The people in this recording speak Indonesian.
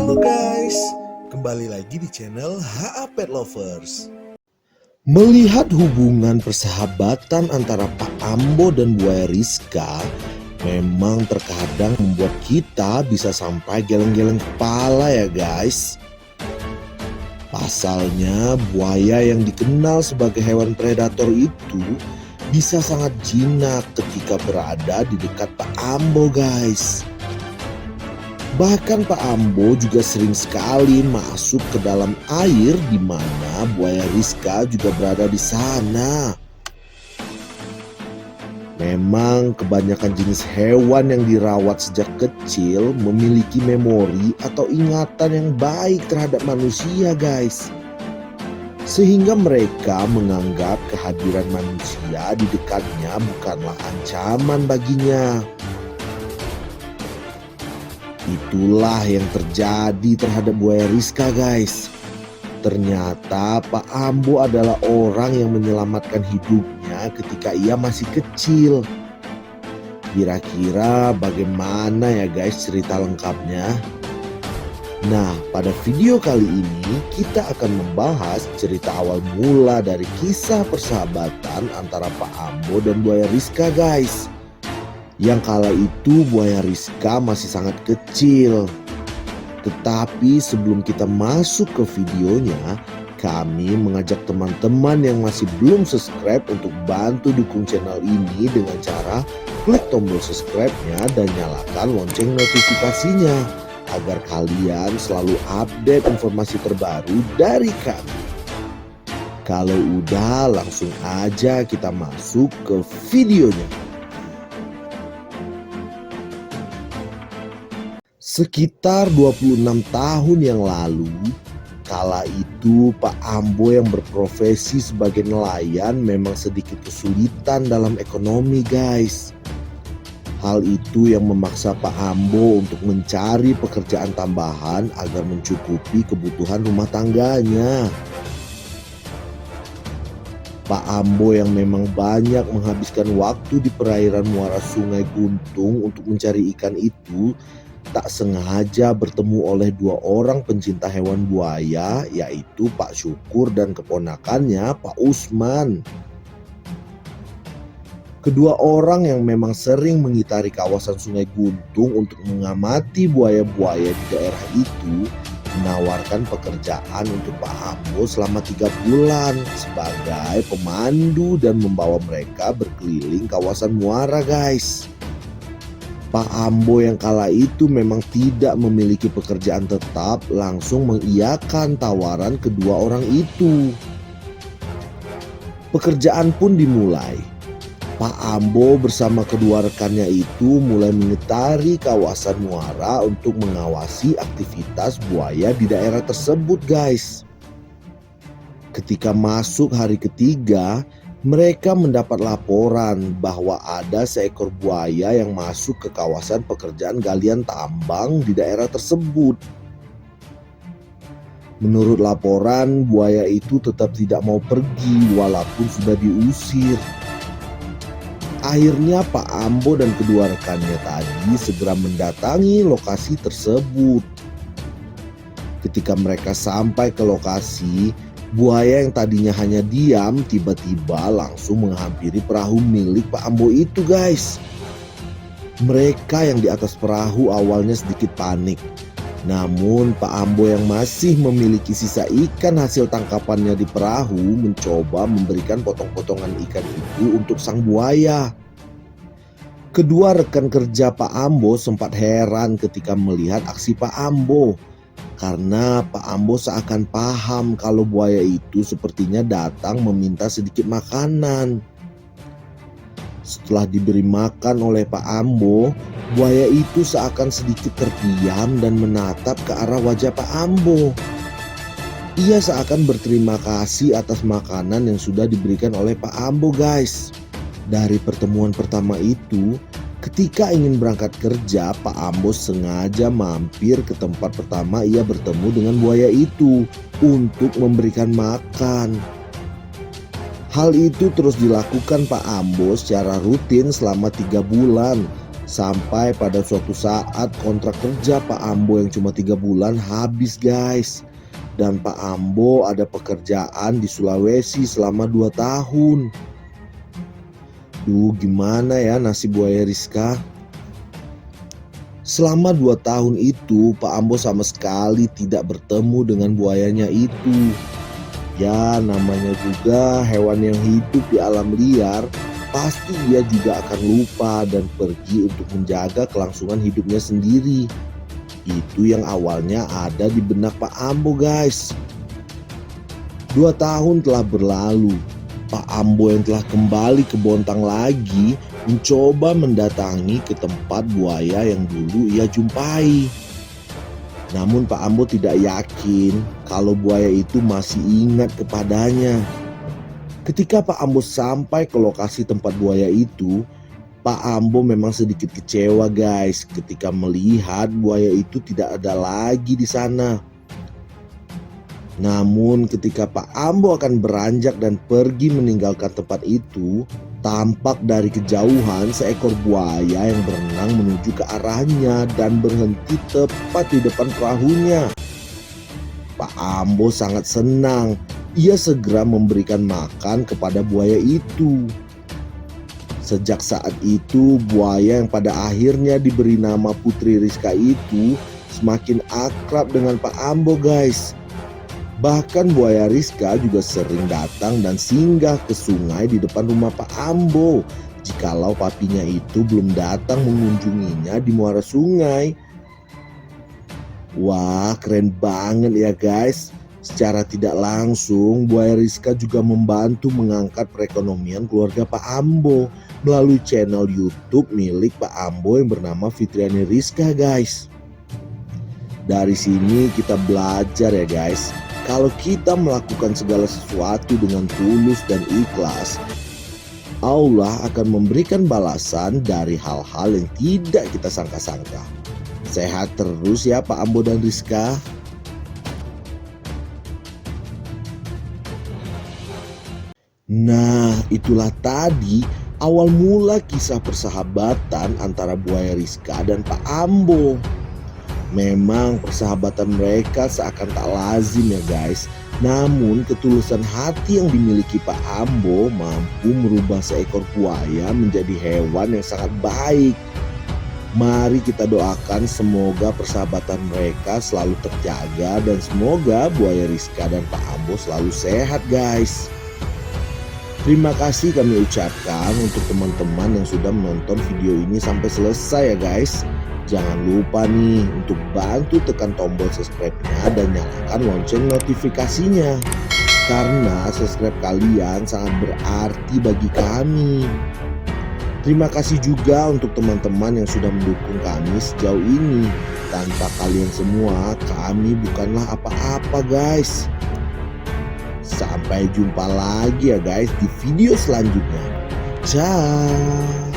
Halo guys, kembali lagi di channel HA Pet Lovers. Melihat hubungan persahabatan antara Pak Ambo dan buaya Rizka memang terkadang membuat kita bisa sampai geleng-geleng kepala ya guys. Pasalnya buaya yang dikenal sebagai hewan predator itu bisa sangat jinak ketika berada di dekat Pak Ambo guys. Bahkan Pak Ambo juga sering sekali masuk ke dalam air di mana buaya Rizka juga berada di sana. Memang kebanyakan jenis hewan yang dirawat sejak kecil memiliki memori atau ingatan yang baik terhadap manusia guys. Sehingga mereka menganggap kehadiran manusia di dekatnya bukanlah ancaman baginya. Itulah yang terjadi terhadap buaya Rizka guys. Ternyata Pak Ambo adalah orang yang menyelamatkan hidupnya ketika ia masih kecil. Kira-kira bagaimana ya guys cerita lengkapnya? Nah, pada video kali ini kita akan membahas cerita awal mula dari kisah persahabatan antara Pak Ambo dan buaya Rizka guys. Yang kala itu buaya Rizka masih sangat kecil. Tetapi sebelum kita masuk ke videonya, kami mengajak teman-teman yang masih belum subscribe untuk bantu dukung channel ini dengan cara klik tombol subscribe-nya dan nyalakan lonceng notifikasinya agar kalian selalu update informasi terbaru dari kami. Kalau udah, langsung aja kita masuk ke videonya. Sekitar 26 tahun yang lalu, kala itu Pak Ambo yang berprofesi sebagai nelayan memang sedikit kesulitan dalam ekonomi guys. Hal itu yang memaksa Pak Ambo untuk mencari pekerjaan tambahan agar mencukupi kebutuhan rumah tangganya. Pak Ambo yang memang banyak menghabiskan waktu di perairan muara Sungai Guntung untuk mencari ikan itu, tak sengaja bertemu oleh dua orang pencinta hewan buaya, yaitu Pak Syukur dan keponakannya Pak Usman. Kedua orang yang memang sering mengitari kawasan Sungai Guntung untuk mengamati buaya-buaya di daerah itu menawarkan pekerjaan untuk Pak Ambo selama 3 bulan sebagai pemandu dan membawa mereka berkeliling kawasan muara guys. Pak Ambo yang kala itu memang tidak memiliki pekerjaan tetap langsung mengiyakan tawaran kedua orang itu. Pekerjaan pun dimulai. Pak Ambo bersama kedua rekannya itu mulai mengitari kawasan muara untuk mengawasi aktivitas buaya di daerah tersebut guys. Ketika masuk hari ketiga, mereka mendapat laporan bahwa ada seekor buaya yang masuk ke kawasan pekerjaan galian tambang di daerah tersebut. Menurut laporan, buaya itu tetap tidak mau pergi walaupun sudah diusir. Akhirnya Pak Ambo dan kedua rekannya tadi segera mendatangi lokasi tersebut. Ketika mereka sampai ke lokasi, buaya yang tadinya hanya diam tiba-tiba langsung menghampiri perahu milik Pak Ambo itu guys. Mereka yang di atas perahu awalnya sedikit panik. Namun Pak Ambo yang masih memiliki sisa ikan hasil tangkapannya di perahu mencoba memberikan potong-potongan ikan itu untuk sang buaya. Kedua rekan kerja Pak Ambo sempat heran ketika melihat aksi Pak Ambo. Karena Pak Ambo seakan paham kalau buaya itu sepertinya datang meminta sedikit makanan. Setelah diberi makan oleh Pak Ambo, buaya itu seakan sedikit terdiam dan menatap ke arah wajah Pak Ambo. Ia seakan berterima kasih atas makanan yang sudah diberikan oleh Pak Ambo guys. Dari pertemuan pertama itu, ketika ingin berangkat kerja, Pak Ambo sengaja mampir ke tempat pertama ia bertemu dengan buaya itu untuk memberikan makan. Hal itu terus dilakukan Pak Ambo secara rutin selama 3 bulan Sampai pada suatu saat kontrak kerja Pak Ambo yang cuma 3 bulan habis guys. Dan Pak Ambo ada pekerjaan di Sulawesi selama 2 tahun. Duh, gimana ya nasib buaya Rizka? Selama 2 tahun itu Pak Ambo sama sekali tidak bertemu dengan buayanya itu. Ya, namanya juga hewan yang hidup di alam liar, pasti ia juga akan lupa dan pergi untuk menjaga kelangsungan hidupnya sendiri. Itu yang awalnya ada di benak Pak Ambo guys. 2 tahun telah berlalu. Pak Ambo yang telah kembali ke Bontang lagi mencoba mendatangi ke tempat buaya yang dulu ia jumpai. Namun Pak Ambo tidak yakin kalau buaya itu masih ingat kepadanya. Ketika Pak Ambo sampai ke lokasi tempat buaya itu, Pak Ambo memang sedikit kecewa guys ketika melihat buaya itu tidak ada lagi di sana. Namun ketika Pak Ambo akan beranjak dan pergi meninggalkan tempat itu, tampak dari kejauhan seekor buaya yang berenang menuju ke arahnya dan berhenti tepat di depan perahunya. Pak Ambo sangat senang. Ia segera memberikan makan kepada buaya itu. Sejak saat itu, buaya yang pada akhirnya diberi nama Putri Rizka itu semakin akrab dengan Pak Ambo guys. Bahkan buaya Rizka juga sering datang dan singgah ke sungai di depan rumah Pak Ambo jikalau papinya itu belum datang mengunjunginya di muara sungai. Wah, keren banget ya guys. Secara tidak langsung buaya Rizka juga membantu mengangkat perekonomian keluarga Pak Ambo melalui channel YouTube milik Pak Ambo yang bernama Fitriani Rizka guys. Dari sini kita belajar ya guys, kalau kita melakukan segala sesuatu dengan tulus dan ikhlas, Allah akan memberikan balasan dari hal-hal yang tidak kita sangka-sangka. Sehat terus ya Pak Ambo dan Rizka. Nah, itulah tadi awal mula kisah persahabatan antara buaya Rizka dan Pak Ambo. Memang persahabatan mereka seakan tak lazim ya guys. Namun ketulusan hati yang dimiliki Pak Ambo mampu merubah seekor buaya menjadi hewan yang sangat baik. Mari kita doakan semoga persahabatan mereka selalu terjaga dan semoga buaya Rizka dan Pak Ambo selalu sehat guys. Terima kasih kami ucapkan untuk teman-teman yang sudah menonton video ini sampai selesai ya guys. Jangan lupa nih untuk bantu tekan tombol subscribe-nya dan nyalakan lonceng notifikasinya. Karena subscribe kalian sangat berarti bagi kami. Terima kasih juga untuk teman-teman yang sudah mendukung kami sejauh ini. Tanpa kalian semua kami bukanlah apa-apa guys. Sampai jumpa lagi ya guys di video selanjutnya. Ciao.